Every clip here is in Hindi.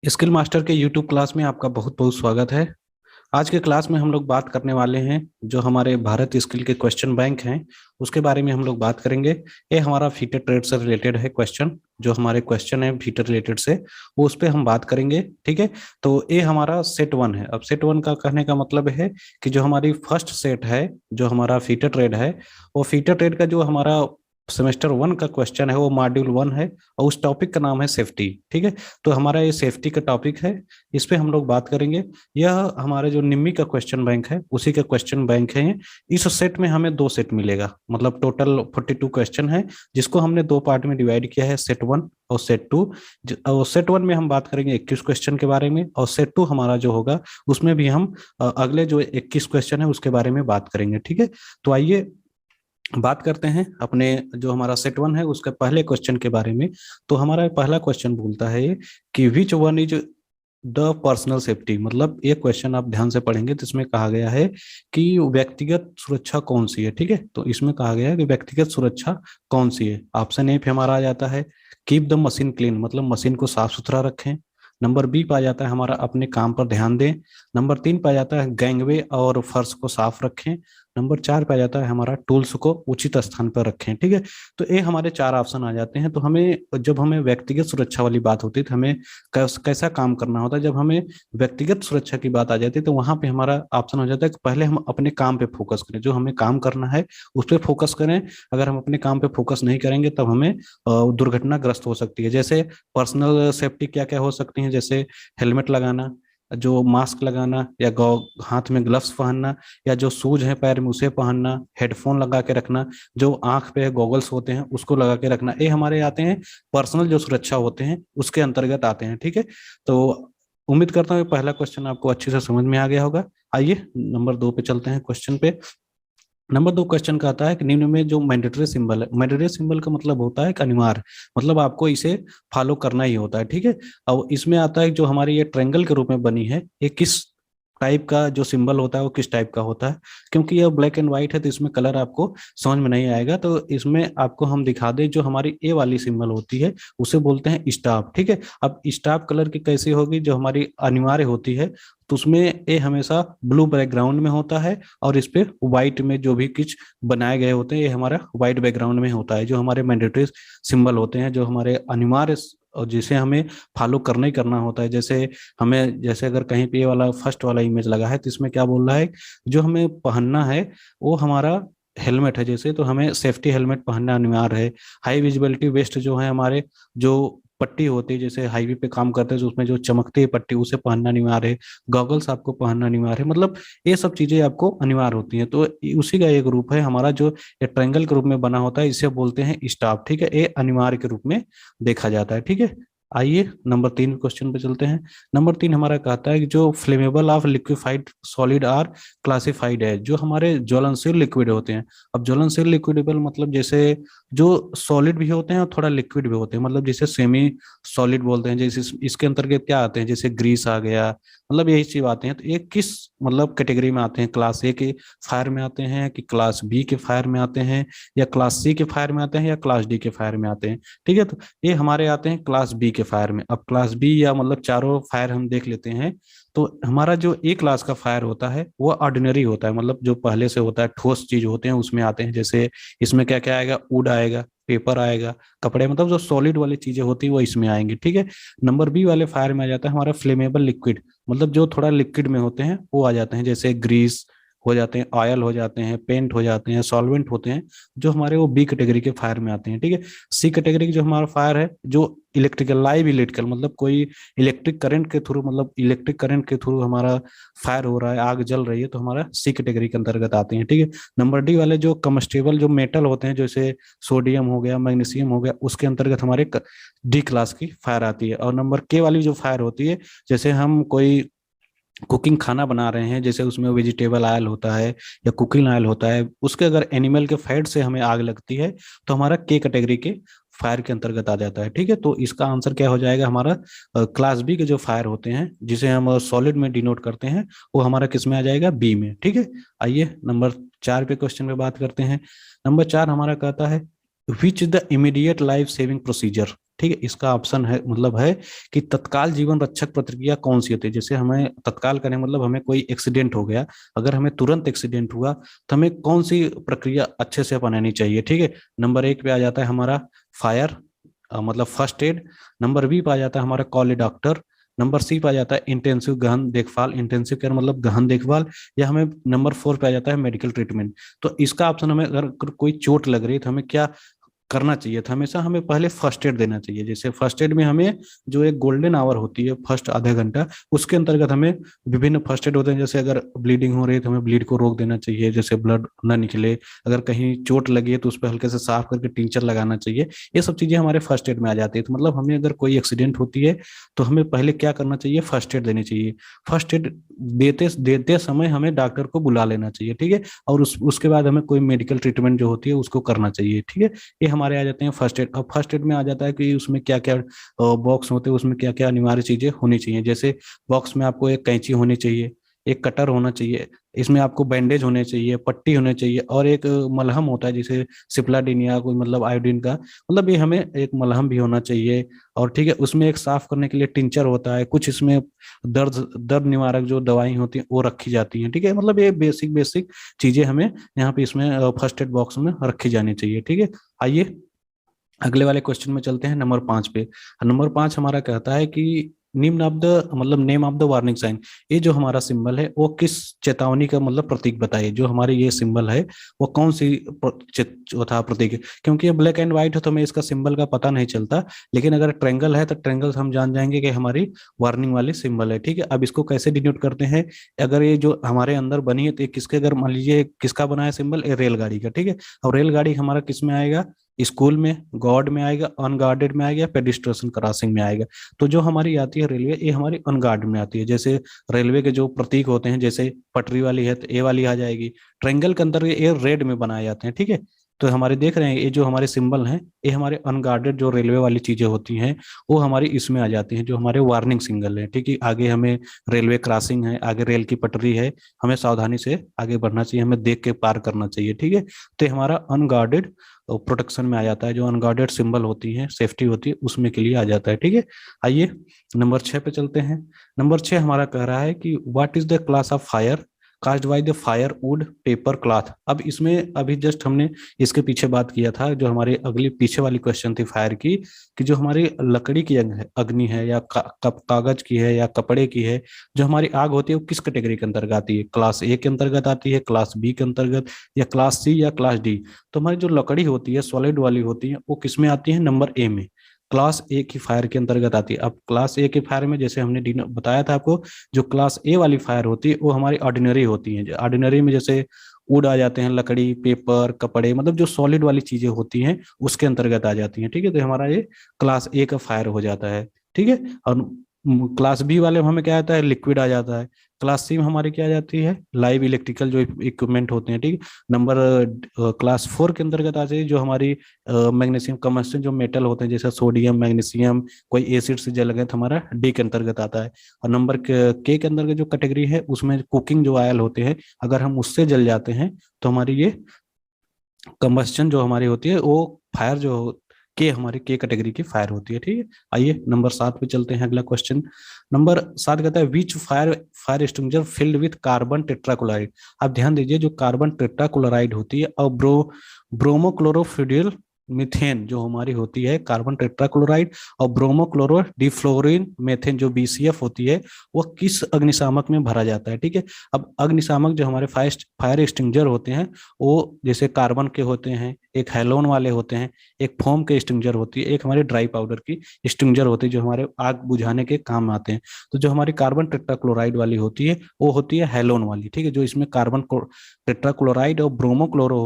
स्किल मास्टर के यूट्यूब क्लास में आपका बहुत बहुत स्वागत है। आज के क्लास में हम लोग बात करने वाले हैं जो हमारे भारत स्किल के क्वेश्चन बैंक हैं उसके बारे में हम लोग बात करेंगे। ये हमारा फीटर ट्रेड से रिलेटेड है क्वेश्चन, जो हमारे क्वेश्चन है फीटर रिलेटेड से वो उस पर हम बात करेंगे। ठीक है, तो ये हमारा सेट वन है। अब सेट वन का कहने का मतलब है कि जो हमारी फर्स्ट सेट है, जो हमारा फीटर ट्रेड है, वो फीटर ट्रेड का जो हमारा सेमेस्टर वन का क्वेश्चन है वो मॉड्यूल वन है और उस टॉपिक का नाम है सेफ्टी। ठीक है, तो हमारा ये सेफ्टी का टॉपिक है, इस पे हम लोग बात करेंगे। यह हमारे जो निम्मी का क्वेश्चन बैंक है उसी का क्वेश्चन बैंक है। इस सेट में हमें दो सेट मिलेगा, मतलब टोटल 42 क्वेश्चन है जिसको हमने दो पार्ट में डिवाइड किया है, सेट वन और सेट टू। और सेट वन में हम बात करेंगे 21 क्वेश्चन के बारे में, और सेट टू हमारा जो होगा उसमें भी हम अगले जो 21 क्वेश्चन है उसके बारे में बात करेंगे। ठीक है, तो आइए बात करते हैं अपने जो हमारा सेट वन है उसके पहले क्वेश्चन के बारे में। तो हमारा पहला क्वेश्चन बोलता है कि which one is the personal safety. मतलब ये क्वेश्चन आप ध्यान से पढ़ेंगे तो इसमें कहा गया है कि व्यक्तिगत सुरक्षा कौन सी है। ठीक है, तो इसमें कहा गया है कि व्यक्तिगत सुरक्षा कौन सी है। ऑप्शन ए पे हमारा आ जाता है कीप द मशीन क्लीन, मतलब मशीन को साफ सुथरा रखें। नंबर बी पा जाता है हमारा अपने काम पर ध्यान दें। नंबर तीन पा जाता है गैंगवे और फर्श को साफ रखें। नंबर चार पे आ जाता है हमारा टूल्स को उचित स्थान पर रखें। ठीक है, तो ये हमारे चार ऑप्शन आ जाते हैं। तो हमें जब हमें व्यक्तिगत सुरक्षा वाली बात होती है तो हमें कैसा काम करना होता है। जब हमें व्यक्तिगत सुरक्षा की बात आ जाती है तो वहां पे हमारा ऑप्शन हो जाता है कि पहले हम अपने काम पे फोकस करें, जो हमें काम करना है उस पर फोकस करें। अगर हम अपने काम पे फोकस नहीं करेंगे तब हमें दुर्घटनाग्रस्त हो सकती है। जैसे पर्सनल सेफ्टी क्या क्या हो सकती है, जैसे हेलमेट लगाना, जो मास्क लगाना, या हाथ में ग्लव्स पहनना, या जो शूज है पैर में उसे पहनना, हेडफोन लगा के रखना, जो आंख पे गॉगल्स होते हैं उसको लगा के रखना, ये हमारे आते हैं पर्सनल जो सुरक्षा होते हैं उसके अंतर्गत आते हैं। ठीक है, तो उम्मीद करता हूँ पहला क्वेश्चन आपको अच्छे से समझ में आ गया होगा। आइए नंबर दो पे चलते हैं क्वेश्चन पे। नंबर दो क्वेश्चन का आता है कि निम्न में जो मैंडेटरी सिंबल है, मैंडेटरी सिंबल का मतलब होता है कि अनिवार्य, मतलब आपको इसे फॉलो करना ही होता है। ठीक है, अब इसमें आता है जो हमारी ये ट्रायंगल के रूप में बनी है, ये किस टाइप का जो सिंबल होता है वो किस टाइप का होता है। क्योंकि ये ब्लैक एंड व्हाइट है तो इसमें कलर आपको समझ में नहीं आएगा, तो इसमें आपको हम दिखा दें जो हमारी ए वाली सिंबल होती है उसे बोलते हैं स्टाफ। ठीक है, अब स्टाफ कलर की कैसी होगी, जो हमारी अनिवार्य होती है तो उसमें ए हमेशा ब्लू बैकग्राउंड में होता है और इस पे व्हाइट में जो भी कुछ बनाए गए होते हैं ये हमारा व्हाइट बैकग्राउंड में होता है। जो हमारे मैंडेटरी सिंबल होते हैं, जो हमारे अनिवार्य और जिसे हमें फॉलो करना ही करना होता है। जैसे हमें, जैसे अगर कहीं पे ये वाला फर्स्ट वाला इमेज लगा है तो इसमें क्या बोल रहा है, जो हमें पहनना है वो हमारा हेलमेट है। जैसे तो हमें सेफ्टी हेलमेट पहनना अनिवार्य है। हाई विजिबिलिटी वेस्ट जो है हमारे, जो पट्टी होती है, जैसे हाईवे पे काम करते हैं तो उसमें जो चमकती है पट्टी उसे पहनना अनिवार्य है। गॉगल्स आपको पहनना अनिवार्य है। मतलब ये सब चीजें आपको अनिवार्य होती हैं। तो उसी का एक रूप है हमारा जो ये ट्रायंगल के रूप में बना होता है, इसे बोलते हैं स्टाफ। ठीक है, ये अनिवार्य के रूप में देखा जाता है। ठीक है, आइए नंबर तीन क्वेश्चन पे चलते हैं। नंबर तीन हमारा कहता है कि जो flammable of liquefied solid are classified है, जो हमारे ज्वलनशील लिक्विड होते हैं। अब ज्वलनशील लिक्विडेबल मतलब जैसे जो सॉलिड भी होते हैं और थोड़ा लिक्विड भी होते हैं, मतलब जैसे सेमी सॉलिड बोलते हैं। जैसे इसके अंतर्गत क्या आते हैं, जैसे ग्रीस आ गया, मतलब यही चीज आते हैं। तो ये किस मतलब कैटेगरी में आते हैं, क्लास ए के फायर में आते हैं कि क्लास बी के फायर में आते हैं, या क्लास सी के फायर में आते हैं, या क्लास डी के फायर में आते हैं। ठीक है, तो ये हमारे आते हैं क्लास बी के फायर में। अब क्लास बी या मतलब चारों फायर हम देख लेते हैं। तो हमारा जो ए क्लास का फायर होता है वो ऑर्डिनरी होता है, मतलब जो पहले से होता है, ठोस चीज होते हैं उसमें आते हैं। जैसे इसमें क्या क्या आएगा, वुड आएगा, पेपर आएगा, कपड़े, मतलब जो सॉलिड वाली चीजें होती है वो इसमें आएंगी। ठीक है, नंबर बी वाले फायर में आ जाता है हमारा फ्लेमेबल लिक्विड, मतलब जो थोड़ा लिक्विड में होते हैं वो आ जाते हैं। जैसे ग्रीस हो जाते हैं, ऑयल हो जाते हैं, पेंट हो जाते हैं, सॉल्वेंट होते हैं, जो हमारे वो बी कैटेगरी के फायर में आते हैं। ठीक है, सी कैटेगरी की जो हमारा फायर है, जो इलेक्ट्रिकल, लाइव इलेक्ट्रिकल, मतलब कोई इलेक्ट्रिक करंट के थ्रू, मतलब इलेक्ट्रिक करंट के थ्रू हमारा फायर हो रहा है, आग जल रही है, तो हमारा सी कैटेगरी के अंतर्गत आते हैं। ठीक है, नंबर डी वाले जो कमस्टेबल जो मेटल होते हैं, जैसे सोडियम हो गया, मैग्नीशियम हो गया, उसके अंतर्गत हमारे डी क्लास की फायर आती है। और नंबर के वाली जो फायर होती है, जैसे हम कोई कुकिंग खाना बना रहे हैं, जैसे उसमें वेजिटेबल ऑयल होता है या कुकिंग ऑयल होता है, उसके अगर एनिमल के फैट से हमें आग लगती है तो हमारा के कैटेगरी के फायर के अंतर्गत आ जाता है। ठीक है, तो इसका आंसर क्या हो जाएगा, हमारा क्लास बी के जो फायर होते हैं जिसे हम सॉलिड में डिनोट करते हैं, वो हमारा किस में आ जाएगा, बी में। ठीक है, आइए नंबर चार पे क्वेश्चन पे बात करते हैं। नंबर चार हमारा कहता है which is the immediate life saving procedure. ठीक है, इसका ऑप्शन है मतलब है कि तत्काल जीवन रक्षक प्रतिक्रिया कौन सी होती है। जैसे हमें तत्काल करने मतलब हमें कोई एक्सीडेंट हो गया, अगर हमें तुरंत एक्सीडेंट हुआ तो हमें कौन सी प्रक्रिया अच्छे से अपनानी चाहिए। ठीक है, नंबर 1 पे आ जाता है हमारा फायर, मतलब फर्स्ट एड। नंबर बी पे आ जाता है हमारा कॉल ए डॉक्टर। नंबर सी पे आ जाता है इंटेंसिव गहन देखभाल, इंटेंसिव केयर मतलब गहन देखभाल। या हमें नंबर 4 पे आ जाता है मेडिकल ट्रीटमेंट। तो इसका ऑप्शन हमें, अगर कोई चोट लग रही है तो हमें क्या करना चाहिए था, हमेशा हमें पहले फर्स्ट एड देना चाहिए। जैसे फर्स्ट एड में हमें जो एक गोल्डन आवर होती है फर्स्ट आधा घंटा, उसके अंतर्गत हमें विभिन्न फर्स्ट एड होते हैं। जैसे अगर ब्लीडिंग हो रही है तो हमें ब्लीड को रोक देना चाहिए, जैसे ब्लड ना निकले। अगर कहीं चोट लगी है तो उस पर हल्के से साफ करके टिंचर लगाना चाहिए। ये सब चीजें हमारे फर्स्ट एड में आ जाती है। तो मतलब हमें अगर कोई एक्सीडेंट होती है तो हमें पहले क्या करना चाहिए, फर्स्ट एड देनी चाहिए। फर्स्ट एड देते देते समय हमें डॉक्टर को बुला लेना चाहिए। ठीक है, और उसके बाद हमें कोई मेडिकल ट्रीटमेंट जो होती है उसको करना चाहिए। ठीक है, ये हमारे आ जाते हैं फर्स्ट एड। अब फर्स्ट एड में आ जाता है कि उसमें क्या क्या बॉक्स होते हैं, उसमें क्या क्या अनिवार्य चीजें होनी चाहिए। जैसे बॉक्स में आपको एक कैंची होनी चाहिए, एक कटर होना चाहिए, इसमें आपको बैंडेज होने चाहिए, पट्टी होने चाहिए, और एक मलहम होता है जिसे सिप्लाडिन या कोई मतलब आयोडीन का, मतलब ये हमें एक मलहम भी होना चाहिए। और ठीक है, उसमें एक साफ करने के लिए टिंचर होता है, कुछ इसमें दर्द दर्द निवारक जो दवाई होती है वो रखी जाती हैं। ठीक है, मतलब ये बेसिक बेसिक चीजें हमें यहाँ पे इसमें फर्स्ट एड बॉक्स में रखी जानी चाहिए। ठीक है, आइए अगले वाले क्वेश्चन में चलते हैं, नंबर 5 पे। नंबर 5 हमारा कहता है कि निम्न ऑफ द मतलब name of the warning sign. ये जो हमारा सिंबल है वो किस चेतावनी का मतलब प्रतीक बताइए। जो हमारे ये सिंबल है वो कौन सी चौथा प्रतीक है। क्योंकि ये ब्लैक एंड व्हाइट है तो हमें इसका सिंबल का पता नहीं चलता, लेकिन अगर ट्रायंगल है तो ट्रायंगल हम जान जाएंगे कि हमारी वार्निंग वाली सिंबल है। ठीक है, अब इसको कैसे डिनोट करते हैं, अगर ये जो हमारे अंदर बनी है तो ये किसके, अगर मान लीजिए किसका बना है सिंबल, ये रेलगाड़ी का। ठीक है, और रेलगाड़ी हमारा किस में आएगा, स्कूल में, गॉड में आएगा, अनगार्डेड में आएगा, पेडिस्ट्रेशन क्रॉसिंग में आएगा। तो जो हमारी आती है रेलवे, ये हमारी अनगार्ड में आती है। जैसे रेलवे के जो प्रतीक होते हैं, जैसे पटरी वाली है तो ए वाली आ जाएगी, ट्रायंगल के अंदर ये रेड में बनाए जाते हैं। ठीक है, तो हमारे देख रहे हैं ये जो हमारे सिंबल हैं ये हमारे अनगार्डेड जो रेलवे वाली चीजें होती हैं वो हमारी इसमें आ जाती हैं, जो हमारे वार्निंग सिग्नल है। ठीक है, आगे हमें रेलवे क्रॉसिंग है, आगे रेल की पटरी है, हमें सावधानी से आगे बढ़ना चाहिए, हमें देख के पार करना चाहिए। ठीक है, तो ये हमारा अनगार्डेड प्रोटेक्शन में आ जाता है, जो अनगार्डेड सिंबल होती है, सेफ्टी होती है, उसमें के लिए आ जाता है। ठीक है, आइए नंबर 6 पे चलते हैं। नंबर 6 हमारा कह रहा है कि what is the class of fire caused by the fire wood paper cloth. अब इसमें अभी जस्ट हमने इसके पीछे बात किया था, जो हमारे अगली पीछे वाली क्वेश्चन थी फायर की, कि जो हमारी लकड़ी की अग्नि है या कागज की है या कपड़े की है, जो हमारी आग होती है वो किस कैटेगरी के अंतर्गत आती है, क्लास ए के अंतर्गत आती है, क्लास बी के अंतर्गत, या क्लास सी या क्लास डी। तो हमारी जो लकड़ी होती है सॉलिड वाली होती है वो किस में आती है, नंबर ए में, क्लास ए की फायर के अंतर्गत आती है। अब क्लास ए के फायर में जैसे हमने बताया था आपको, जो क्लास ए वाली फायर होती है वो हमारी ऑर्डिनरी होती है। ऑर्डिनरी में जैसे वुड आ जाते हैं, लकड़ी, पेपर, कपड़े, मतलब जो सॉलिड वाली चीजें होती हैं उसके अंतर्गत आ जाती हैं। ठीक है, तो हमारा ये क्लास ए का फायर हो जाता है। ठीक है, और क्लास बी वाले में हमें क्या आता है, लिक्विड आ जाता है। क्लास सी में हमारी क्या आ जाती है, लाइव इलेक्ट्रिकल जो इक्विपमेंट होते हैं। ठीक है, नंबर क्लास 4 के अंतर्गत आ जाती है जो हमारी मैग्नीशियम कम्बस्टन जो मेटल होते हैं, जैसे सोडियम, मैग्नीशियम, कोई एसिड से जल गए तो हमारा डी के अंतर्गत आता है। और नंबर के अंतर्गत जो कैटेगरी है उसमें कुकिंग जो ऑयल होते हैं, अगर हम उससे जल जाते हैं तो हमारी ये कंबस्टन जो हमारी होती है वो फायर जो के हमारी के कैटेगरी की फायर होती है। ठीक है, आइए नंबर 7 पे चलते हैं। अगला क्वेश्चन नंबर 7 कहता है which fire fire extinguisher filled with carbon tetrachloride. आप ध्यान दीजिए, जो कार्बन टेट्राक्लोराइड होती है और ब्रोमोक्लोरोफिडिल मीथेन जो हमारी होती है, कार्बन टेट्राक्लोराइड और ब्रोमोक्लोरो डिफ्लोरिन मेथेन जो बीसीएफ होती है, वो किस अग्निशामक में भरा जाता है। ठीक है, अब अग्निशामक जो हमारे फायर एक्सटिंग्विशर होते हैं वो जैसे कार्बन के होते हैं, एक हैलोन वाले होते हैं, एक फोम के एक्सटिंग्विशर होती है, एक हमारे ड्राई पाउडर की एक्सटिंग्विशर होती है जो हमारे आग बुझाने के काम आते हैं। तो जो हमारी कार्बन टेट्राक्लोराइड वाली होती है वो होती है हैलोन वाली। ठीक है, जो इसमें कार्बन टेट्राक्लोराइड और ब्रोमोक्लोरो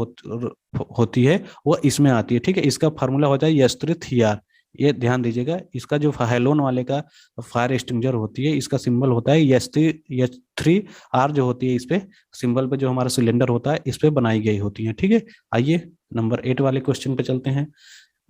होती है वो इसमें आती है। ठीक है, इसका फार्मूला होता है H3 ये ध्यान दीजिएगा, इसका जो हैलोन वाले का फायर एक्सटिंग्विशर होती है इसका सिंबल होता है H3 जो होती है, इस पे सिंबल पे जो हमारा सिलेंडर होता है इस पे बनाई गई होती है। ठीक है, आइए नंबर 8 वाले क्वेश्चन पे चलते हैं।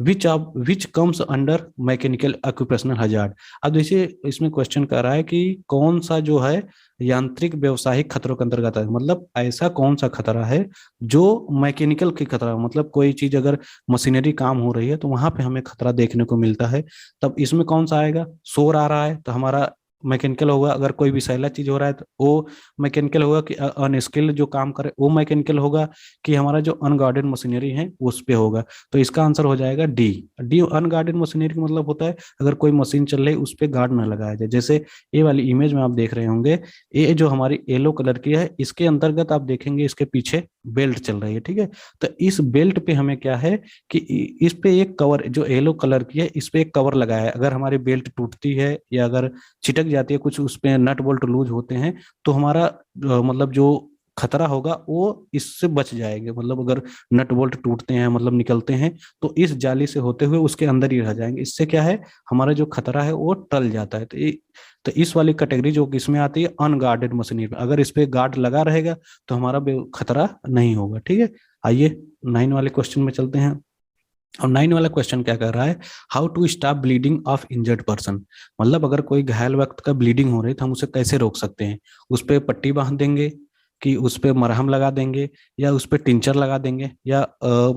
Which comes under mechanical occupational hazard. अब देखिए इसमें क्वेश्चन कर रहा है कि कौन सा जो है यांत्रिक व्यवसायिक खतरों के अंतर्गत है, मतलब ऐसा कौन सा खतरा है जो मैकेनिकल की खतरा, मतलब कोई चीज अगर मशीनरी काम हो रही है तो वहां पे हमें खतरा देखने को मिलता है। तब इसमें कौन सा आएगा, शोर आ रहा है तो हमारा मैकेनिकल होगा, अगर कोई विषैला चीज हो रहा है तो वो मैकेनिकल होगा, कि अनस्किल्ड जो काम करे वो मैकेनिकल होगा, कि हमारा जो अनगार्डेड मशीनरी है उस पे होगा। तो इसका आंसर हो जाएगा डी। डी अनगार्डेड मशीनरी का मतलब होता है अगर कोई मशीन चल रही है उस पे गार्ड ना लगाया जाए। जैसे ये वाली इमेज में आप देख रहे होंगे, ये जो हमारी येलो कलर की है इसके अंतर्गत आप देखेंगे इसके पीछे बेल्ट चल रही है, ठीक है। तो इस बेल्ट पे हमें क्या है कि इस पे एक कवर जो येलो कलर की है इस पे एक कवर लगाया है। अगर हमारी बेल्ट टूटती है या अगर छिटक जाती है, कुछ उस पे नट बोल्ट लूज होते हैं, तो हमारा मतलब जो खतरा होगा वो इससे बच जाएंगे। मतलब अगर नट बोल्ट टूटते हैं मतलब निकलते हैं तो इस जाली से होते हुए उसके अंदर ही रह जाएंगे। इससे क्या है हमारा जो खतरा है वो टल जाता है। तो इस वाली कैटेगरी जो किसमें आती है, अनगार्डेड मशीनरी में। अगर इस पे गार्ड लगा रहेगा तो हमारा खतरा नहीं होगा, ठीक है। आइए 9 वाले क्वेश्चन में चलते हैं। और 9 वाला क्वेश्चन क्या कर रहा है, how to stop bleeding of injured person. मतलब अगर कोई घायल व्यक्ति का ब्लीडिंग हो रही है तो हम उसे कैसे रोक सकते हैं। उस पर पट्टी बांध देंगे, कि उस पर मरहम लगा देंगे, या उस पर टिंचर लगा देंगे, या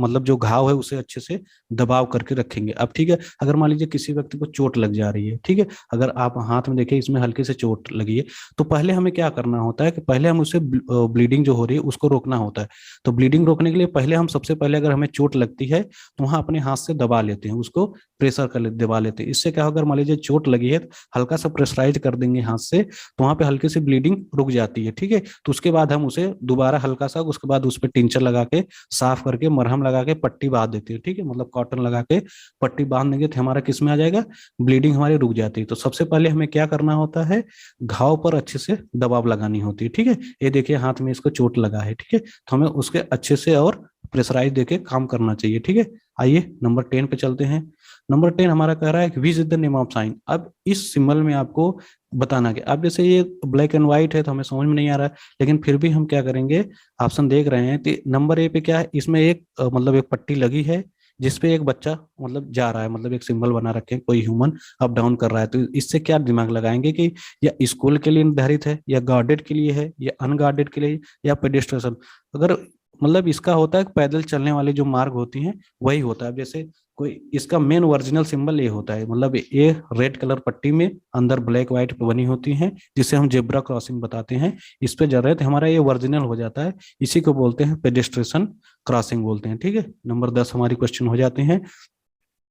मतलब जो घाव है उसे अच्छे से दबाव करके रखेंगे। अब ठीक है, अगर मान लीजिए किसी व्यक्ति को चोट लग जा रही है, ठीक है, अगर आप हाथ में देखिए इसमें हल्की से चोट लगी है, तो पहले हमें क्या करना होता है कि पहले हम उसे ब्लीडिंग जो हो रही है उसको रोकना होता है। तो ब्लीडिंग रोकने के लिए पहले हम सबसे पहले अगर हमें चोट लगती है तो वहां अपने हाथ से दबा लेते हैं, उसको प्रेशर कर दबा लेते हैं। इससे क्या होगा, अगर मान लीजिए चोट लगी है तो हल्का सा प्रेशराइज कर देंगे हाथ से, तो वहां पे हल्की सी ब्लीडिंग रुक जाती है, ठीक है। तो उसके बाद हम उसे दोबारा हल्का सा, उसके बाद उस पर टिंचर लगा के साफ करके मरहम लगा के पट्टी बांध देती है, ठीक है। मतलब कॉटन लगा के पट्टी बांध देंगे तो हमारा किस में आ जाएगा, ब्लीडिंग हमारी रुक जाती है। तो सबसे पहले हमें क्या करना होता है, घाव पर अच्छे से दबाव लगानी होती है, ठीक है। ये देखिए हाथ में इसको चोट लगा है, ठीक है, तो हमें उसके अच्छे से और प्रेशराइज देके काम करना चाहिए, ठीक है। आइए नंबर 10 पे चलते हैं। नंबर 10 हमारा कह रहा है which is the name of sine. अब इस सिंबल में आपको बताना कि अब जैसे ये ब्लैक एंड व्हाइट है तो हमें समझ में नहीं आ रहा है, लेकिन फिर भी हम क्या करेंगे, ऑप्शन देख रहे हैं तो नंबर ए पे क्या है, इसमें एक मतलब एक पट्टी लगी है जिसपे एक बच्चा मतलब जा रहा है, मतलब एक सिंबल बना रखे हैं, कोई ह्यूमन अप डाउन कर रहा है। तो इससे क्या दिमाग लगाएंगे कि या स्कूल के लिए निर्धारित है, या गार्डेड के लिए है, या अनगार्डेड के लिए, या पेडेस्ट्रियन। अगर मतलब इसका होता है पैदल चलने वाली जो मार्ग होती हैं वही होता है। जैसे कोई इसका मेन ओरिजिनल सिंबल ये होता है, मतलब ये रेड कलर पट्टी में अंदर ब्लैक व्हाइट बनी होती हैं, जिसे हम जेब्रा क्रॉसिंग बताते हैं। इस पे जरूरत हमारा ये ओरिजिनल हो जाता है, इसी को बोलते हैं पेडेस्ट्रेशन क्रॉसिंग बोलते हैं, ठीक है। नंबर 10 हमारी क्वेश्चन हो जाते हैं।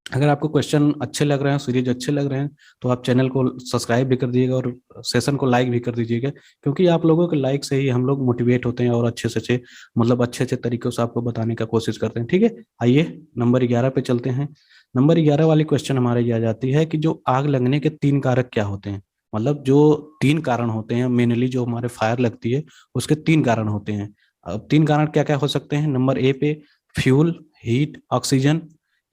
अगर आपको क्वेश्चन अच्छे लग रहे हैं, सीरीज अच्छे लग रहे हैं, तो आप चैनल को सब्सक्राइब भी कर दीजिएगा और सेशन को लाइक भी कर दीजिएगा, क्योंकि आप लोगों के लाइक से ही हम लोग मोटिवेट होते हैं और अच्छे से अच्छे मतलब अच्छे अच्छे तरीकों से आपको बताने का कोशिश करते हैं, ठीक है। आइए नंबर 11 पे चलते हैं। नंबर 11 वाली क्वेश्चन हमारे ये आ जाती है कि जो आग लगने के 3 कारक क्या होते हैं। मतलब जो 3 कारण होते हैं मेनली, जो हमारे फायर लगती है उसके 3 कारण होते हैं। अब 3 कारण क्या क्या हो सकते हैं, नंबर ए पे फ्यूल, हीट, ऑक्सीजन,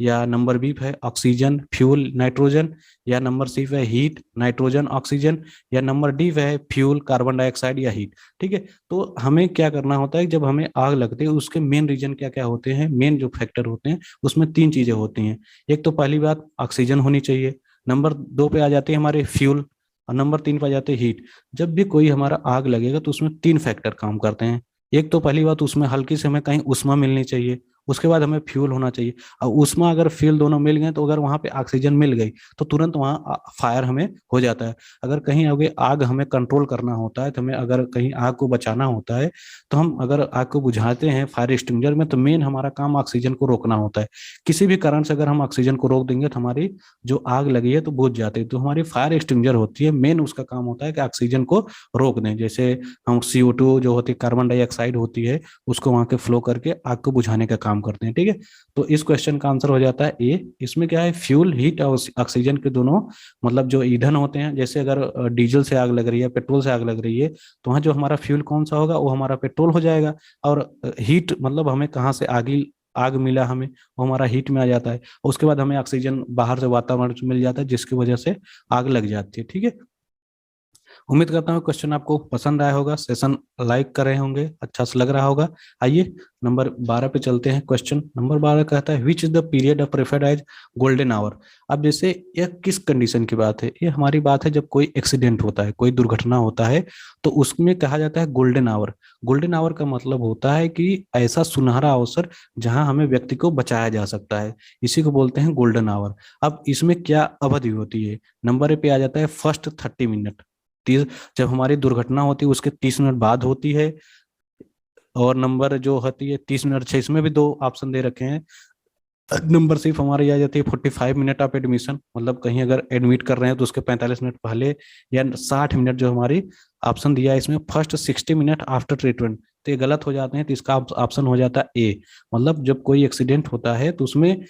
या नंबर बी पे है ऑक्सीजन, फ्यूल, नाइट्रोजन, या नंबर सी पे है हीट, नाइट्रोजन, ऑक्सीजन, या नंबर डी पे है फ्यूल, कार्बन डाइऑक्साइड या हीट, ठीक है। तो हमें क्या करना होता है, जब हमें आग लगती है उसके मेन रीजन क्या क्या होते हैं, मेन जो फैक्टर होते हैं उसमें 3 चीजें होती हैं। एक तो पहली बात ऑक्सीजन होनी चाहिए, नंबर 2 पे आ जाती है हमारे फ्यूल, और नंबर 3 पे आ जाते हैं हीट। जब भी कोई हमारा आग लगेगा तो उसमें 3 फैक्टर काम करते हैं। एक तो पहली बात उसमें हल्की से हमें कहीं उष्मा मिलनी चाहिए, उसके बाद हमें फ्यूल होना चाहिए, और उष्मा अगर फ्यूल दोनों मिल गए तो अगर वहां पे ऑक्सीजन मिल गई तो तुरंत वहां फायर हमें हो जाता है। अगर कहीं आगे आग हमें कंट्रोल करना होता है, तो हमें अगर कहीं आग को बचाना होता है, तो हम अगर आग को बुझाते हैं फायर एक्सटिंग्विशर में, तो मेन हमारा काम ऑक्सीजन को रोकना होता है। किसी भी कारण से अगर हम ऑक्सीजन को रोक देंगे तो हमारी जो आग लगी है तो बुझ जाती है। तो हमारी फायर एक्सटिंग्विशर होती है, मेन उसका काम होता है कि ऑक्सीजन को रोक दें। जैसे हम CO2 जो होती है, कार्बन डाइऑक्साइड होती है, उसको वहां के फ्लो करके आग को बुझाने का काम करते हैं, ठीक है। तो इस क्वेश्चन का आंसर हो जाता है ए। इसमें क्या है, फ्यूल, हीट और ऑक्सीजन के दोनों मतलब जो ईंधन होते हैं, जैसे अगर डीजल से आग लग रही है, पेट्रोल से आग लग रही है, तो वहाँ जो हमारा फ्यूल कौन सा होगा, वो हमारा पेट्रोल हो जाएगा। और हीट मतलब हमें कहाँ से आग मिला हमें, वो हमारा हीट में आ जाता है। उसके बाद हमें ऑक्सीजन बाहर से वातावरण से मिल जाता है, जिसकी वजह से आग लग जाती है, ठीक है। उम्मीद करता हूँ क्वेश्चन आपको पसंद आया होगा, सेशन लाइक कर रहे होंगे, अच्छा से लग रहा होगा। आइए नंबर 12 पे चलते हैं। क्वेश्चन नंबर 12 कहता है which is the period of preferred as golden hour. अब जैसे यह किस कंडीशन की बात है, ये हमारी बात है जब कोई एक्सीडेंट होता है, कोई दुर्घटना होता है, तो उसमें कहा जाता है गोल्डन आवर। गोल्डन आवर का मतलब होता है कि ऐसा सुनहरा अवसर जहां हमें व्यक्ति को बचाया जा सकता है, इसी को बोलते हैं गोल्डन आवर। अब इसमें क्या अवधि होती है, नंबर ए पे आ जाता है फर्स्ट 30 मिनट। जब हमारी दुर्घटना होती है उसके 30 मिनट बाद होती है। और नंबर जो होती है 30 मिनट से, इसमें भी दो ऑप्शन दे रखे हैं। नंबर सिर्फ हमारी आ जाती है 45 मिनट ऑफ एडमिशन, मतलब कहीं अगर एडमिट कर रहे हैं तो उसके 45 मिनट पहले, या 60 मिनट जो हमारी ऑप्शन दिया है इसमें फर्स्ट 60 मिनट आफ्टर ट्रीटमेंट। तो ये गलत हो जाते हैं, तो इसका ऑप्शन हो जाता है ए। मतलब जब कोई एक्सीडेंट होता है तो उसमें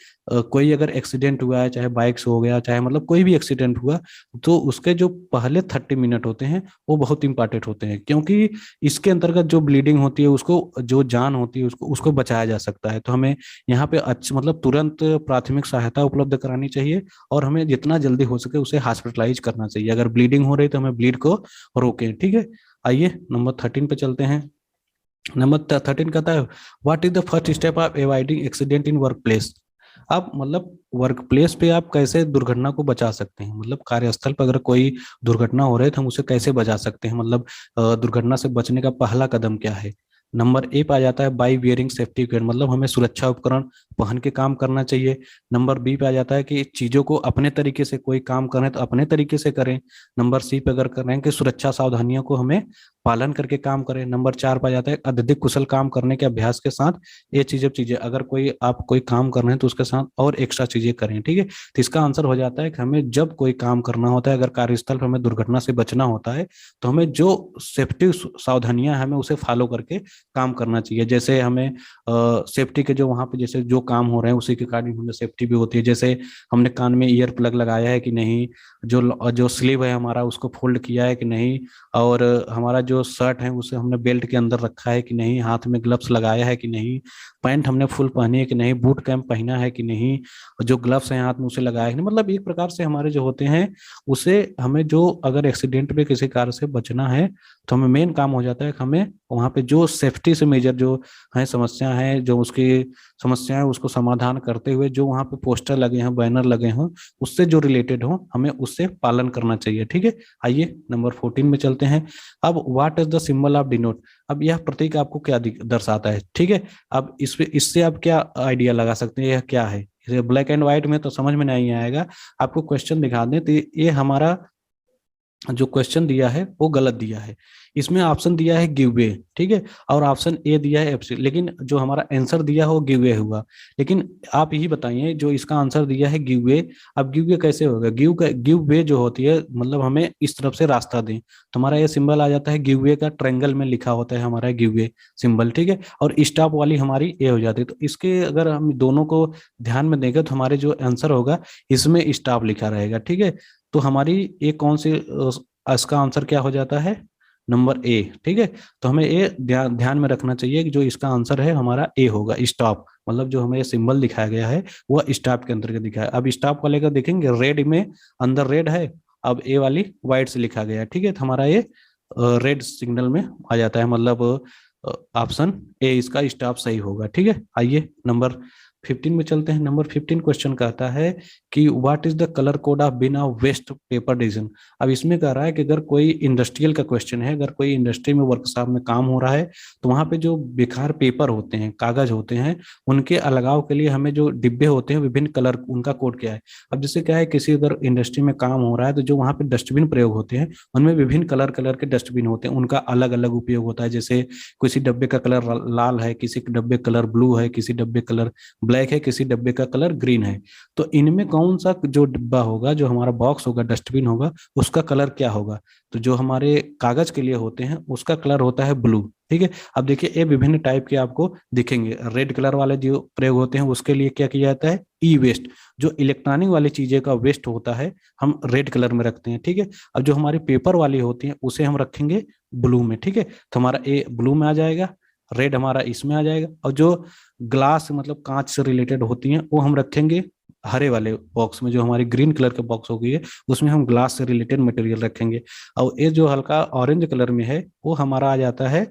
कोई अगर एक्सीडेंट हुआ है, चाहे बाइक से हो गया, चाहे मतलब कोई भी एक्सीडेंट हुआ, तो उसके जो पहले 30 मिनट होते हैं वो बहुत इंपॉर्टेंट होते हैं, क्योंकि इसके अंतर्गत जो ब्लीडिंग होती है, उसको जो जान होती है उसको उसको बचाया जा सकता है। तो हमें यहाँ पे अच्छा मतलब तुरंत प्राथमिक सहायता उपलब्ध करानी चाहिए, और हमें जितना जल्दी हो सके उसे हॉस्पिटलाइज करना चाहिए। अगर ब्लीडिंग हो रही तो हमें ब्लीड को रोकें, ठीक है। आइए नंबर 13 पे चलते हैं। नंबर 13 कहता है what is the first step of avoiding accident in work place. आप मतलब वर्क प्लेस पे आप कैसे दुर्घटना को बचा सकते हैं, मतलब कार्यस्थल पर अगर कोई दुर्घटना हो रही है तो हम उसे कैसे बचा सकते हैं, मतलब दुर्घटना से बचने का पहला कदम क्या है। नंबर ए पे आ जाता है बाई वियरिंग सेफ्टी इक्विपमेंट, मतलब हमें सुरक्षा उपकरण पहन के काम करना चाहिए। नंबर बी पे आ जाता है कि चीजों को अपने तरीके से, कोई काम करें तो अपने तरीके से करें। नंबर सी पे अगर कर रहे हैं कि सुरक्षा सावधानियों को हमें पालन करके काम करें। नंबर 4 पे आ जाता है अत्यधिक कुशल काम करने के अभ्यास के साथ ये चीजें अगर कोई आप कोई काम कर रहे हैं तो उसके साथ और एक्स्ट्रा चीजें करें, ठीक है। तो इसका आंसर हो जाता है कि हमें जब कोई काम करना होता है, अगर कार्यस्थल पर हमें दुर्घटना से बचना होता है, तो हमें जो सेफ्टी सावधानियां हैं हमें उसे फॉलो करके काम करना चाहिए। जैसे हमें सेफ्टी के जो वहां पे जैसे जो काम हो रहे हैं उसी के कारण हमें सेफ्टी भी होती है। जैसे हमने कान में ईयर प्लग लगाया है कि नहीं, जो जो स्लीव है हमारा उसको फोल्ड किया है कि नहीं, और हमारा जो शर्ट है उसे हमने बेल्ट के अंदर रखा है कि नहीं, हाथ में ग्लव्स लगाया है कि नहीं, पैंट हमने फुल पहनी है कि नहीं, बूट कैंप पहना है कि नहीं, जो ग्लव्स हैं हाथ में उसे लगाया है कि नहीं। मतलब एक प्रकार से हमारे जो होते हैं उसे हमें जो अगर एक्सीडेंट में किसी कार से बचना है तो हमें मेन काम हो जाता है कि हमें वहाँ पे जो सेफ्टी से मेजर जो है समस्या है, जो उसकी समस्या है उसको समाधान करते हुए जो वहाँ पे पोस्टर लगे हैं, बैनर लगे हैं, उससे जो रिलेटेड हो हमें उससे पालन करना चाहिए, ठीक है। आइए नंबर 14 में चलते हैं। अब what is the symbol of denote. अब यह प्रतीक आपको क्या दर्शाता है, ठीक है। अब इससे आप क्या आइडिया लगा सकते हैं, यह क्या है। ब्लैक एंड व्हाइट में तो समझ में नहीं आएगा, आपको क्वेश्चन दिखा दें तो ये हमारा जो क्वेश्चन दिया है वो गलत दिया है। इसमें ऑप्शन दिया है गिव वे, ठीक है, और ऑप्शन ए दिया है एब्सोल्यूट, लेकिन जो हमारा आंसर दिया है वो गिव वे हुआ। लेकिन आप यही बताइए जो इसका आंसर दिया है गिव वे, अब गिव वे कैसे होगा। गिव वे जो होती है मतलब हमें इस तरफ से रास्ता दें, तो हमारा ये सिंबल आ जाता है गिव वे का, ट्रायंगल में लिखा होता है हमारा गिव वे सिंबल, ठीक है। और स्टॉप वाली हमारी ए हो जाती है। तो इसके अगर हम दोनों को ध्यान में देंगे तो हमारे जो आंसर होगा इसमें स्टॉप लिखा रहेगा, ठीक है। तो हमारी ये कौन सी इसका आंसर क्या हो जाता है, नंबर ए, ठीक है। तो हमें ये ध्यान में रखना चाहिए कि जो इसका आंसर है हमारा ए होगा, स्टॉप। मतलब जो हमें सिंबल दिखाया गया है वो स्टॉप के अंतर्गत दिखा है। अब स्टॉप वाले का देखेंगे रेड में, अंदर रेड है, अब ए वाली व्हाइट से लिखा गया है, ठीक है। तो हमारा ये रेड सिग्नल में आ जाता है, मतलब ऑप्शन ए इसका स्टॉप सही होगा, ठीक है। आइए नंबर 15 में चलते हैं। नंबर 15 क्वेश्चन कहता है कि what is the colour code of bin of waste paper division. अब इसमें कह रहा है कि अगर कोई इंडस्ट्रियल का क्वेश्चन है, अगर कोई इंडस्ट्री में वर्कशॉप में काम हो रहा है तो वहां पे जो बेकार पेपर होते हैं, कागज होते हैं, उनके अलगाव के लिए हमें जो डिब्बे होते हैं विभिन्न कलर, उनका कोड क्या है। अब जैसे क्या है किसी अगर इंडस्ट्री में काम हो रहा है तो जो वहां पे डस्टबिन प्रयोग होते हैं उनमें विभिन्न कलर कलर के डस्टबिन होते हैं, उनका अलग अलग उपयोग होता है। जैसे किसी डब्बे का कलर लाल है, किसी डब्बे कलर ब्लू है, किसी डब्बे कलर ब्लैक है, किसी डब्बे का कलर ग्रीन है। तो इनमें कौन सा जो डिब्बा होगा, जो हमारा बॉक्स होगा, डस्टबिन होगा, उसका कलर क्या होगा। तो जो हमारे कागज के लिए होते हैं उसका कलर होता है ब्लू, ठीक है। अब देखिए ये विभिन्न टाइप के आपको दिखेंगे। रेड कलर वाले जो प्रयोग होते हैं उसके लिए क्या किया जाता है, ई वेस्ट। जो इलेक्ट्रॉनिक वाली चीजें का वेस्ट होता है हम रेड कलर में रखते हैं, ठीक है। अब जो हमारी पेपर वाली होती है उसे हम रखेंगे ब्लू में, ठीक है। तो हमारा ए ब्लू में आ जाएगा, रेड हमारा इसमें आ जाएगा, और जो ग्लास मतलब कांच से रिलेटेड होती हैं वो हम रखेंगे हरे वाले बॉक्स में, जो हमारी ग्रीन कलर के बॉक्स होगी है, उसमें हम ग्लास से रिलेटेड मटेरियल रखेंगे। और ये जो हल्का ऑरेंज कलर में है वो हमारा आ जाता है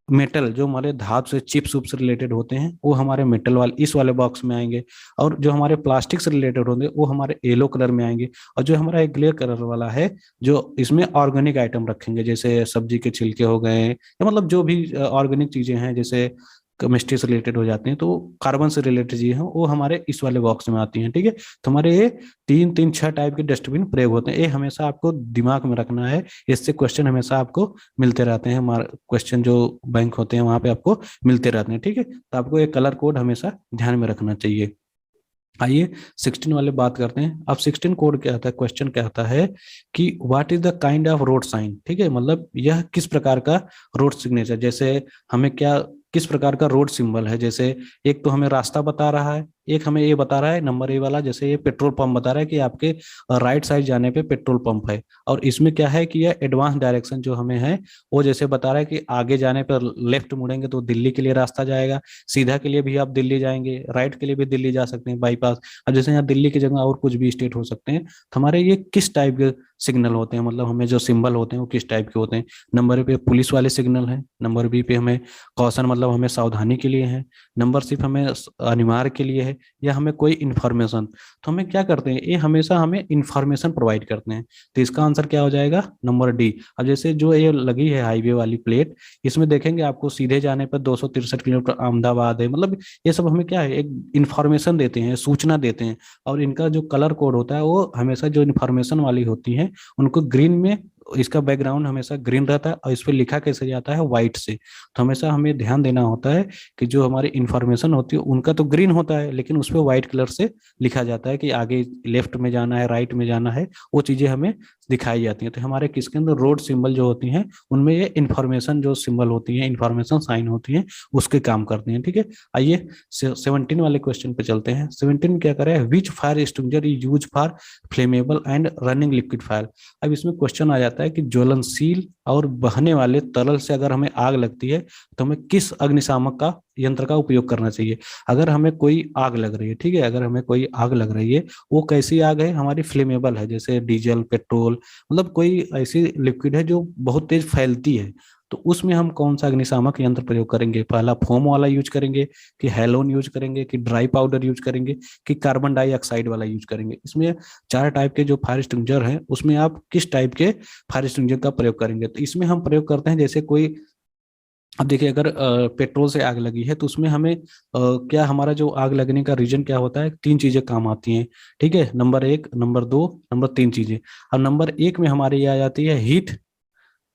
मेटल, जो हमारे धातु से चिप्स उप से रिलेटेड होते हैं, वो हमारे मेटल वाले इस वाले बॉक्स में आएंगे। और जो हमारे प्लास्टिक से रिलेटेड होंगे वो हमारे येलो कलर में आएंगे। और जो हमारा एक ग्रे कलर वाला है, जो इसमें ऑर्गेनिक आइटम रखेंगे, जैसे सब्जी के छिलके हो गए, या मतलब जो भी ऑर्गेनिक चीजें हैं, जैसे केमिस्ट्री से रिलेटेड हो जाती हैं, तो कार्बन से रिलेटेड चीजें हैं, वो हमारे इस वाले बॉक्स में आती हैं। ठीक है, तो हमारे ये तीन तीन छह टाइप के डस्टबिन प्रयोग होते हैं, ये हमेशा आपको दिमाग में रखना है। इससे क्वेश्चन हमेशा आपको मिलते रहते हैं, हमारे क्वेश्चन जो बैंक होते हैं वहां पे आपको मिलते रहते हैं। ठीक है, तो आपको ये कलर कोड हमेशा ध्यान में रखना चाहिए। आइए 16 वाले बात करते हैं। अब 16 कोड क्या आता है, क्वेश्चन क्या आता है कि what is the kind of road sign. ठीक है, मतलब यह किस प्रकार का रोड सिग्नेचर, जैसे हमें क्या किस प्रकार का रोड सिंबल है। जैसे एक तो हमें रास्ता बता रहा है, एक हमें ये बता रहा है नंबर ए वाला, जैसे ये पेट्रोल पंप बता रहा है कि आपके राइट साइड जाने पे पेट्रोल पंप है। और इसमें क्या है कि यह एडवांस डायरेक्शन जो हमें है, वो जैसे बता रहा है कि आगे जाने पर लेफ्ट मुड़ेंगे तो दिल्ली के लिए रास्ता जाएगा, सीधा के लिए भी आप दिल्ली जाएंगे, राइट के लिए भी दिल्ली जा सकते हैं बाईपास। अब जैसे यहाँ दिल्ली की जगह और कुछ भी स्टेट हो सकते हैं, तो हमारे ये किस टाइप के सिग्नल होते हैं, मतलब हमें जो सिंबल होते हैं वो किस टाइप के होते हैं। नंबर ए पे पुलिस वाले सिग्नल हैं, नंबर बी पे हमें कॉशन मतलब हमें सावधानी के लिए है, नंबर सिर्फ हमें अनिवार्य के लिए है, या हमें कोई इन्फॉर्मेशन। तो हमें क्या करते हैं, ये हमेशा हमें इन्फॉर्मेशन प्रोवाइड करते हैं। तो इसका आंसर क्या हो जाएगा, नंबर डी। अब जैसे जो ये लगी है हाईवे वाली प्लेट, इसमें देखेंगे आपको सीधे जाने पर 263 किलोमीटर अहमदाबाद है, मतलब ये सब हमें क्या है, एक इन्फॉर्मेशन देते हैं, सूचना देते हैं। और इनका जो कलर कोड होता है वो हमेशा जो इन्फॉर्मेशन वाली होती है उनको ग्रीन में, इसका बैकग्राउंड हमेशा ग्रीन रहता है, और इस पे लिखा कैसे जाता है, व्हाइट से। तो हमेशा हमें ध्यान देना होता है कि जो हमारी इन्फॉर्मेशन होती है उनका तो ग्रीन होता है, लेकिन उस पर व्हाइट कलर से लिखा जाता है कि आगे लेफ्ट में जाना है, राइट में जाना है, वो चीजें हमें दिखाई जाती हैं। तो हमारे किसके अंदर रोड सिंबल जो होती हैं उनमें ये इन्फॉर्मेशन जो सिंबल होती है, इन्फॉर्मेशन साइन होती है, उसके काम करते हैं। ठीक है, आइए 17 वाले क्वेश्चन पे चलते हैं। 17 क्या करे, which fire extinguisher is use for flammable and running liquid fire. अब इसमें क्वेश्चन आ जाता है कि ज्वलनशील और बहने वाले तरल से अगर हमें आग लगती है तो हमें किस अग्निशामक का यंत्र का उपयोग करना चाहिए। अगर हमें कोई आग लग रही है, ठीक है, अगर हमें कोई आग लग रही है, वो कैसी आग है, हमारी फ्लेमेबल है, जैसे डीजल पेट्रोल, मतलब कोई ऐसी लिक्विड है जो बहुत तेज फैलती है, तो उसमें हम कौन सा अग्निशामक यंत्र प्रयोग करेंगे। पहला फोम वाला यूज करेंगे, कि हेलोन यूज करेंगे, कि ड्राई पाउडर यूज करेंगे, कि कार्बन डाइऑक्साइड वाला यूज करेंगे। इसमें चार टाइप के जो फायर एक्सटिंग्विशर हैं उसमें आप किस टाइप के फायर एक्सटिंग्विशर का प्रयोग करेंगे। तो इसमें हम प्रयोग करते हैं, जैसे कोई, अब देखिए अगर पेट्रोल से आग लगी है तो उसमें हमें क्या हमारा जो आग लगने का रीजन क्या होता है, तीन चीजें काम आती हैं। ठीक है, नंबर एक, नंबर दो, नंबर तीन चीजें। अब नंबर एक में हमारी ये आ जाती है हीट,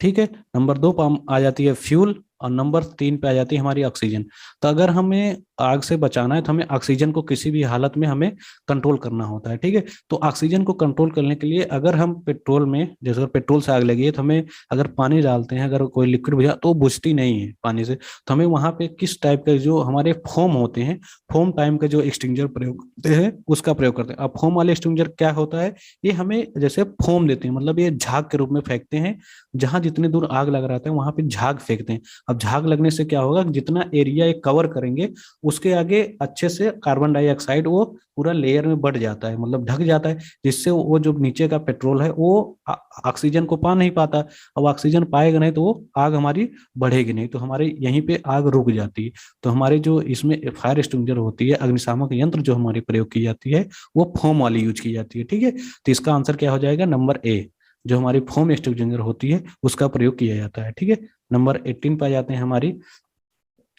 ठीक है, नंबर दो पर आ जाती है फ्यूल, और नंबर तीन पे आ जाती है हमारी ऑक्सीजन। तो अगर हमें आग से बचाना है तो हमें ऑक्सीजन को किसी भी हालत में हमें कंट्रोल करना होता है। ठीक है, तो ऑक्सीजन को कंट्रोल करने के लिए अगर हम पेट्रोल में, जैसे पेट्रोल से आग लगी है तो हमें अगर पानी डालते हैं, अगर कोई लिक्विड बुझा तो बुझती नहीं है पानी से, तो हमें वहां पे किस टाइप के जो हमारे फोम होते हैं, फोम टाइप के जो एक्सटिंग्विशर प्रयोग करते हैं उसका प्रयोग करते हैं। अब फोम वाले एक्सटिंग्विशर क्या होता है, ये हमें जैसे फोम देते हैं, मतलब ये झाग के रूप में फेंकते हैं, जहां जितने दूर आग लग रहा है वहां पे झाग फेंकते हैं। अब झाग लगने से क्या होगा, जितना एरिया ये कवर करेंगे उसके आगे अच्छे से कार्बन डाइऑक्साइड वो पूरा लेयर में बढ़ जाता है, मतलब ढक जाता है, जिससे वो जो नीचे का पेट्रोल है वो ऑक्सीजन को पा नहीं पाता। अब ऑक्सीजन पाएगा नहीं तो वो आग हमारी बढ़ेगी नहीं, तो हमारे यहीं पे आग रुक जाती है। तो हमारे जो इसमें फायर एक्सटिंग्विशर होती है, अग्निशामक यंत्र जो हमारी प्रयोग की जाती है, वो फोम वाली यूज की जाती है। ठीक है, तो इसका आंसर क्या हो जाएगा, नंबर ए, जो हमारी फोम एक्सटिंग्विशर होती है उसका प्रयोग किया जाता है। ठीक है, नंबर 18 पे आ जाते हैं हमारी,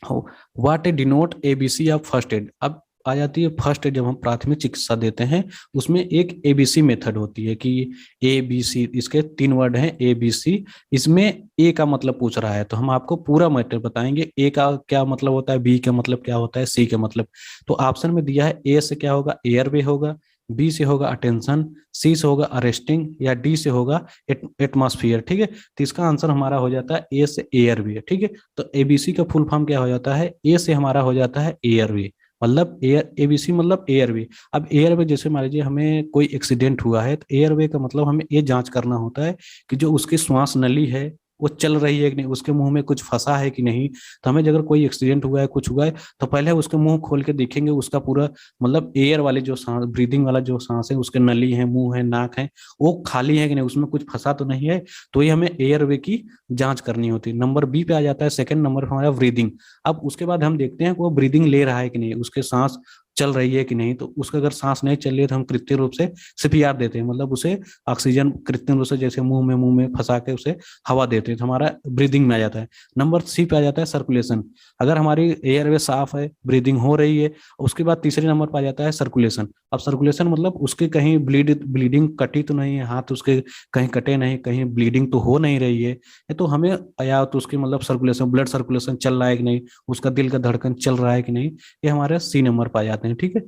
what A denote ABC of first aid. अब आ जाती है फर्स्ट एड, जब हम प्राथमिक चिकित्सा देते हैं उसमें एक एबीसी मेथड होती है कि ए बी सी, इसके तीन वर्ड हैं ए बी सी। इसमें ए का मतलब पूछ रहा है तो हम आपको पूरा मैटर बताएंगे, ए का क्या मतलब होता है, बी का मतलब क्या होता है, सी का मतलब। तो ऑप्शन में दिया है, ए से क्या होगा, एयरवे होगा, बी से होगा अटेंशन, सी से होगा अरेस्टिंग, या डी से होगा एटमॉस्फेयर। ठीक है, तो इसका आंसर हमारा हो जाता है ए से एयरवे। ठीक है, तो एबीसी का फुल फॉर्म क्या हो जाता है, ए से हमारा हो जाता है एयरवे, मतलब एयर, एबीसी मतलब एयरवे। अब एयरवे जैसे मान लीजिए हमें कोई एक्सीडेंट हुआ है तो एयरवे का मतलब हमें ये जांच करना होता है कि जो उसकी श्वास नली है वो चल रही है कि नहीं, उसके मुंह में कुछ फंसा है कि नहीं। तो हमें अगर कोई एक्सीडेंट हुआ है, कुछ हुआ है, तो पहले उसके मुंह खोल के देखेंगे, उसका पूरा मतलब एयर वाले जो सांस, ब्रीदिंग वाला जो सांस है, उसके नली है, मुंह है, नाक है, वो खाली है कि नहीं, उसमें कुछ फंसा तो नहीं है। तो ये हमें एयरवे की जांच करनी होती है। नंबर बी पे आ जाता है सेकंड नंबर हमारा ब्रीदिंग। अब उसके बाद हम देखते हैं कि वो ब्रीदिंग ले रहा है कि नहीं, उसके सांस चल रही है कि नहीं। तो उसका अगर सांस नहीं चल रही है तो हम कृत्रिम रूप से सीपीआर देते हैं, मतलब उसे ऑक्सीजन कृत्रिम रूप से जैसे मुंह में फंसा के उसे हवा देते हैं, तो हमारा ब्रीदिंग में आ जाता है। नंबर सी पे आ जाता है सर्कुलेशन। अगर हमारी एयरवे साफ है, ब्रीदिंग हो रही है, उसके बाद तीसरे नंबर पर आ जाता है सर्कुलेशन। अब सर्कुलेशन मतलब उसके कहीं ब्लीडिंग कटी तो नहीं है, हाथ उसके कहीं कटे नहीं, कहीं ब्लीडिंग तो हो नहीं रही है। ये तो हमें, या तो उसकी मतलब सर्कुलेशन, ब्लड सर्कुलेशन चल रहा है कि नहीं, उसका दिल का धड़कन चल रहा है कि नहीं, ये हमारे सी नंबर पर आ जाते हैं। ठीक है,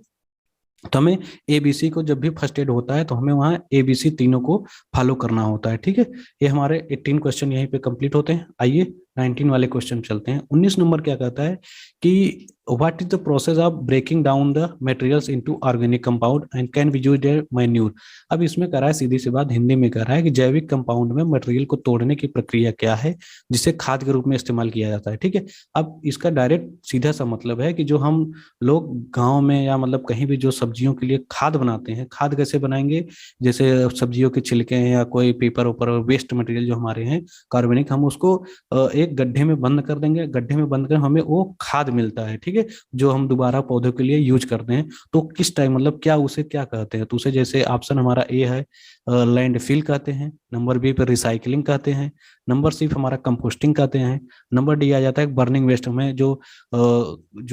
तो हमें एबीसी को जब भी फर्स्ट एड होता है तो हमें वहाँ एबीसी तीनों को फॉलो करना होता है। ठीक है, ये हमारे 18 क्वेश्चन यहीं पे कंप्लीट होते हैं। आइए 19 वाले क्वेश्चन चलते हैं। 19 नंबर क्या कहता है कि what is the process of breaking down the materials into organic compound and can be used as manure. अब इसमें कह रहा है, सीधी सी बात हिंदी में कह रहा है कि जैविक कंपाउंड में मटेरियल को तोड़ने की प्रक्रिया क्या है जिसे खाद के रूप में इस्तेमाल किया जाता है। ठीक है, अब इसका डायरेक्ट सीधा सा मतलब है कि जो हम लोग गाँव में या मतलब कहीं भी जो सब्जियों के लिए खाद बनाते हैं, खाद कैसे बनाएंगे, जैसे सब्जियों के छिलके हैं या कोई पेपर ऊपर वेस्ट मटेरियल जो हमारे हैं कार्बनिक, हम उसको एक गड्ढे में बंद कर देंगे, गड्ढे में बंद कर हमें वो खाद मिलता है। ठीक है, जो हम दोबारा पौधों के लिए यूज करते हैं। तो किस टाइम मतलब क्या, उसे क्या कहते हैं, तो उसे जैसे ऑप्शन हमारा ए है लैंड फिल कहते हैं, नंबर बी पे रिसाइकलिंग कहते हैं, नंबर सी हमारा कंपोस्टिंग कहते हैं, नंबर डी आ जाता है बर्निंग वेस्ट, में जो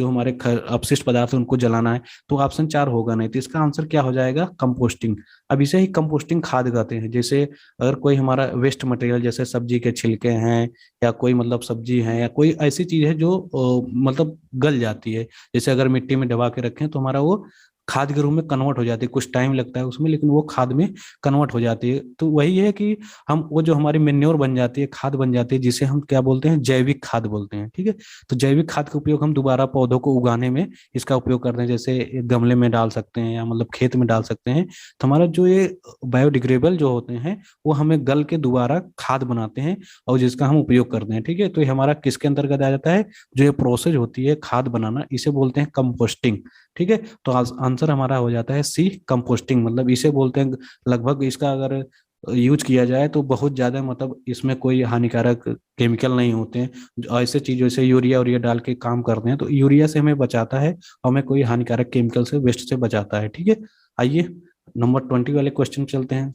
हमारे अपशिष्ट पदार्थ है उनको जलाना है। तो ऑप्शन 4 होगा नहीं, तो इसका आंसर क्या हो जाएगा, कंपोस्टिंग। अब इसे ही कंपोस्टिंग खाद कहते हैं। जैसे अगर कोई हमारा वेस्ट मटेरियल जैसे सब्जी के छिलके हैं या कोई मतलब सब्जी है या कोई ऐसी चीज है जो मतलब गल जाती है, जैसे अगर मिट्टी में दबा के रखें तो हमारा वो खाद के रूप में कन्वर्ट हो जाती है। कुछ टाइम लगता है उसमें, लेकिन वो खाद में कन्वर्ट हो जाती है। तो वही है कि हम वो जो हमारी मेन्योर बन जाती है, खाद बन जाती है, जिसे हम क्या बोलते हैं, जैविक खाद बोलते हैं। ठीक है, तो जैविक खाद का उपयोग हम दोबारा पौधों को उगाने में इसका उपयोग करते हैं, जैसे एक गमले में डाल सकते हैं या मतलब खेत में डाल सकते हैं। तो हमारा जो ये बायोडिग्रेडेबल जो होते हैं वो हमें गल के दोबारा खाद बनाते हैं और जिसका हम उपयोग करते हैं। ठीक है, तो ये हमारा किसके अंतर्गत आ जाता है, जो ये प्रोसेस होती है खाद बनाना, इसे बोलते हैं कंपोस्टिंग। ठीक है, तो आंसर हमारा हो जाता है सी कंपोस्टिंग, मतलब इसे बोलते हैं। लगभग इसका अगर यूज किया जाए तो बहुत ज्यादा मतलब इसमें कोई हानिकारक केमिकल नहीं होते हैं। जो ऐसे चीजों से यूरिया उरिया डाल के काम करते हैं, तो यूरिया से हमें बचाता है और हमें कोई हानिकारक केमिकल से, वेस्ट से बचाता है। ठीक है, आइए नंबर 20 वाले क्वेश्चन चलते हैं।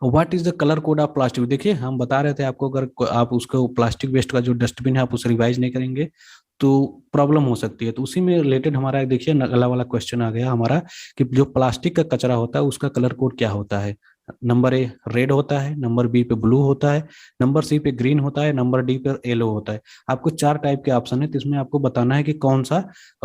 What is the colour code of plastic. देखिए हम बता रहे थे आपको, अगर आप उसको प्लास्टिक वेस्ट का जो डस्टबिन है आप उसे रिवाइज नहीं करेंगे तो प्रॉब्लम हो सकती है। तो उसी में रिलेटेड हमारा देखिए अगला वाला क्वेश्चन आ गया हमारा कि जो प्लास्टिक का कचरा होता है उसका कलर कोड क्या होता है। नंबर ए रेड होता है, नंबर बी पे ब्लू होता है, नंबर सी पे ग्रीन होता है, नंबर डी पे येलो होता है। आपको 4 टाइप के ऑप्शन है, तो इसमें आपको बताना है कि कौन सा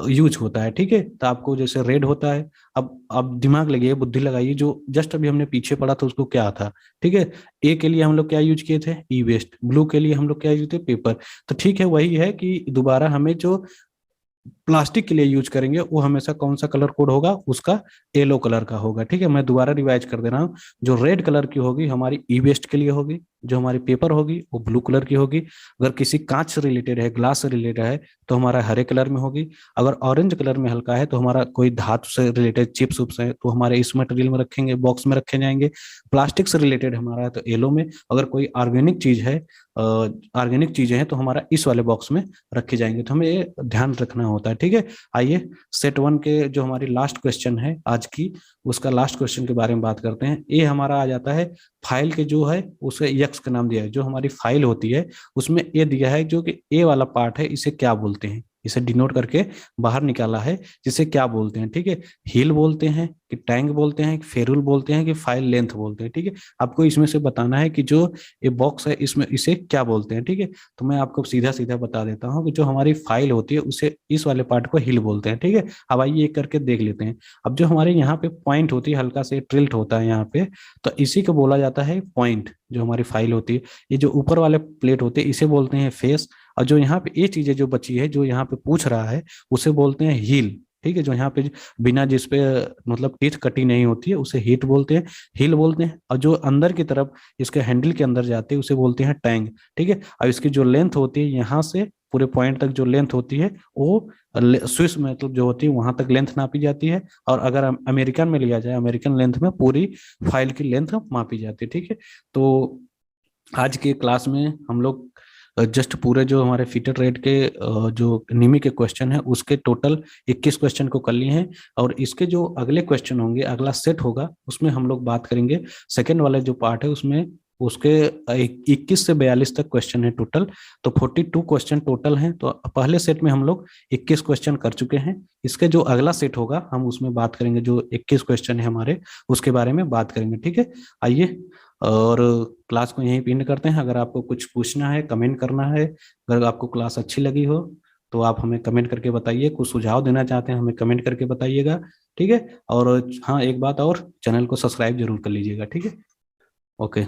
यूज होता है। ठीक है, तो आपको जैसे रेड होता है, अब दिमाग लगाइए, बुद्धि लगाइए, जो जस्ट अभी हमने पीछे पढ़ा था उसको क्या था। ठीक है, ए के लिए हम लोग क्या यूज किए थे, ई वेस्ट, ब्लू के लिए हम लोग क्या यूज थे, पेपर। तो ठीक है, वही है कि दोबारा हमें जो प्लास्टिक के लिए यूज करेंगे वो हमेशा कौन सा कलर कोड होगा, उसका येलो कलर का होगा। ठीक है, मैं दोबारा रिवाइज कर दे रहा हूँ। जो रेड कलर की होगी हमारी ई वेस्ट के लिए होगी, जो हमारी पेपर होगी वो ब्लू कलर की होगी, अगर किसी कांच से रिलेटेड है, ग्लास से रिलेटेड है तो हमारा हरे कलर में होगी, अगर ऑरेंज कलर में हल्का है तो हमारा कोई धातु से रिलेटेड चिप्स उप्स है तो हमारे इस मटेरियल में रखेंगे, बॉक्स में रखे जाएंगे। प्लास्टिक से रिलेटेड हमारा है तो येलो में, अगर कोई ऑर्गेनिक चीज है, ऑर्गेनिक चीजें हैं तो हमारा इस वाले बॉक्स में रखे जाएंगे। तो हमें ये ध्यान रखना होता है। ठीक है, आइए सेट 1 के जो हमारी लास्ट क्वेश्चन है आज की, उसका लास्ट क्वेश्चन के बारे में बात करते हैं। ये हमारा आ जाता है फाइल के जो है उसे यक्स का नाम दिया है। जो हमारी फाइल होती है उसमें ए दिया है, जो कि ए वाला पार्ट है इसे क्या बोलते हैं, इसे डिनोट करके बाहर निकाला है, जिसे क्या बोलते हैं। ठीक है, हील बोलते हैं कि टैंक बोलते हैं कि फेरुल बोलते हैं कि फाइल लेंथ बोलते हैं। ठीक है, आपको इसमें से बताना है कि जो ये बॉक्स है इसमें इसे क्या बोलते हैं। ठीक है, तो मैं आपको सीधा सीधा बता देता हूँ कि जो हमारी फाइल होती है उसे इस वाले पार्ट को हील बोलते हैं। ठीक है, अब आइए एक करके देख लेते हैं। अब जो हमारे यहाँ पे पॉइंट होती है, हल्का से ट्रिल्ट होता है यहाँ पे, तो इसी को बोला जाता है पॉइंट। जो हमारी फाइल होती है, ये जो ऊपर वाले प्लेट होते हैं इसे बोलते हैं फेस, और जो यहाँ पे ये चीजें जो बची है, जो यहाँ पे पूछ रहा है, उसे बोलते हैं हील। ठीक है, जो यहाँ पे बिना जिस पे मतलब टीथ कटी नहीं होती है उसे हीट बोलते हैं, हील बोलते हैं। और जो अंदर की तरफ इसके हैंडल के अंदर जाती है उसे बोलते हैं टैंग। ठीक है, अब इसकी जो लेंथ होती है यहाँ से पूरे पॉइंट तक जो लेंथ होती है वो स्विस मतलब जो होती है वहां तक लेंथ नापी जाती है। और अगर अमेरिकन में लिया जाए, अमेरिकन लेंथ में पूरी फाइल की लेंथ मापी जाती है। ठीक है, तो आज के क्लास में हम लोग जस्ट पूरे जो हमारे फीटर रेट के जो निमी के क्वेश्चन है उसके टोटल 21 क्वेश्चन को कर लिए हैं। और इसके जो अगले क्वेश्चन होंगे, अगला सेट होगा, उसमें हम लोग बात करेंगे सेकेंड वाले जो पार्ट है उसमें उसके 21 से 42 तक क्वेश्चन है टोटल। तो 42 क्वेश्चन टोटल हैं। तो पहले सेट में हम लोग 21 क्वेश्चन कर चुके हैं। इसके जो अगला सेट होगा हम उसमें बात करेंगे, जो 21 क्वेश्चन है हमारे उसके बारे में बात करेंगे। ठीक है, आइए और क्लास को यहीं पिन करते हैं। अगर आपको कुछ पूछना है, कमेंट करना है, अगर आपको क्लास अच्छी लगी हो तो आप हमें कमेंट करके बताइए, कुछ सुझाव देना चाहते हैं हमें कमेंट करके बताइएगा। ठीक है, और हाँ एक बात और, चैनल को सब्सक्राइब जरूर कर लीजिएगा। ठीक है, ओके।